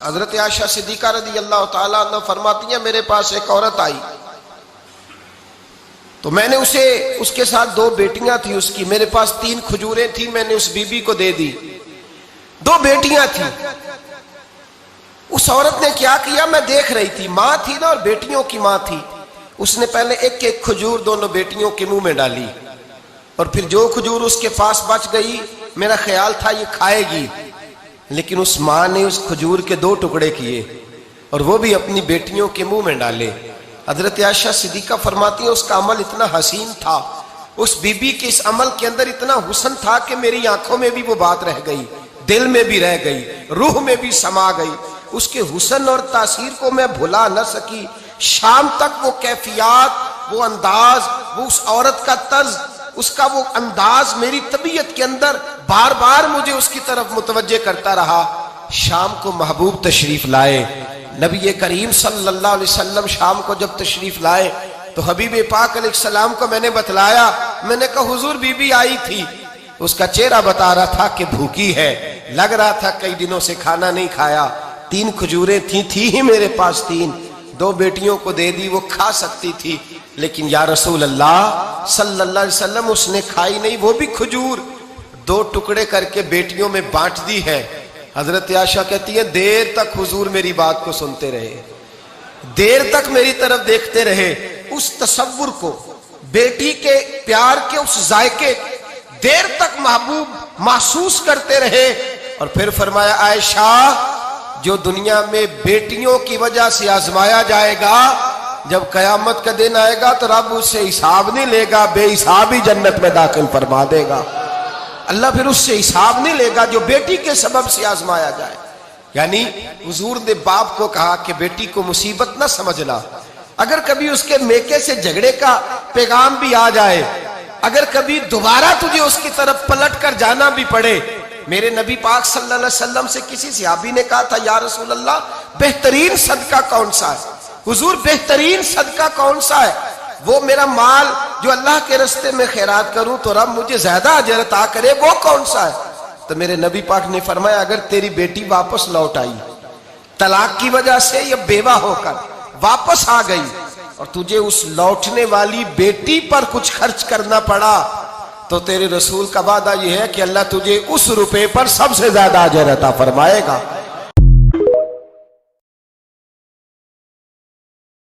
हजरत Ayesha Siddiqa रज़ी अल्लाह तआला अन्हा फरमाती हैं, मेरे पास एक औरत आई तो मैंने उसे, उसके साथ दो बेटियां थी उसकी, मेरे पास 3 खजूरें थी, मैंने उस बीबी को दे दी। 2 बेटियां थी। उस औरत ने क्या किया, मैं देख रही थी, माँ थी ना और बेटियों की माँ थी। उसने पहले एक एक खजूर दोनों बेटियों के मुंह में डाली और फिर जो खजूर उसके पास बच गई, मेरा ख्याल था ये खाएगी, लेकिन उस माँ ने उस खजूर के 2 टुकड़े किए और वो भी अपनी बेटियों के मुंह में डाले। हजरत आयशा सिद्दीका फरमाती है, उसका अमल इतना हसीन था, उस बीबी के इस अमल के अंदर इतना हुस्न था कि मेरी आंखों में भी वो बात रह गई, दिल में भी रह गई, रूह में भी समा गई। उसके हुस्न और तासीर को मैं भुला न सकी। शाम तक वो कैफियत, वो अंदाज, वो उस औरत का तर्ज, उसका वो अंदाज मेरी तबीयत के अंदर बार बार मुझे उसकी तरफ मुतवज्जे करता रहा। शाम को महबूब तशरीफ लाए, नबी करीम सल्लल्लाहु अलैहि वसल्लम शाम को जब तशरीफ लाए तो हबीब पाक अलैहिस्सलाम को मैंने बतलाया। मैंने कहा हुजूर बीबी आई थी, उसका चेहरा बता रहा था कि भूखी है, लग रहा था कई दिनों से खाना नहीं खाया। 3 खजूरें थी ही मेरे पास 3, 2 बेटियों को दे दी, वो खा सकती थी, लेकिन या रसूल अल्लाह सल्लल्लाहु अलैहि वसल्लम उसने खाई नहीं, वो भी खजूर 2 टुकड़े करके बेटियों में बांट दी है। हजरत आयशा कहती है, देर तक हुजूर मेरी बात को सुनते रहे, देर तक मेरी तरफ देखते रहे, उस तसव्वुर को, बेटी के प्यार के उस जायके देर तक महबूब महसूस करते रहे। और फिर फरमाया, आयशा जो दुनिया में बेटियों की वजह से आजमाया जाएगा, जब कयामत का दिन आएगा तो रब उससे हिसाब नहीं लेगा, बेहिसाब ही जन्नत में दाखिल फरमा देगा। अल्लाह फिर उससे हिसाब नहीं लेगा जो बेटी के सबब से आजमाया जाए। यानी हुजूर ने बाप को कहा कि बेटी को मुसीबत ना समझना, अगर कभी उसके मेके से झगड़े का पैगाम भी आ जाए, अगर कभी दोबारा तुझे उसकी तरफ पलट कर जाना भी पड़े। मेरे नबी पाक सल्लल्लाहु अलैहि वसल्लम से किसी सहाबी ने कहा था, या रसूल अल्लाह बेहतरीन सदका कौन सा है? हुजूर बेहतरीन सदका कौन सा है? वो मेरा माल जो अल्लाह के रास्ते में खैरात करूं तो रब मुझे ज्यादा अजर अता करे, वो कौन सा है? तो मेरे नबी पाक ने फरमाया, अगर तेरी बेटी वापस लौट आई, तलाक की वजह से या बेवा होकर वापस आ गई और तुझे उस लौटने वाली बेटी पर कुछ खर्च करना पड़ा, तो तेरे रसूल का वादा यह है कि अल्लाह तुझे उस रुपए पर सबसे ज्यादा अजर अता फरमाएगा।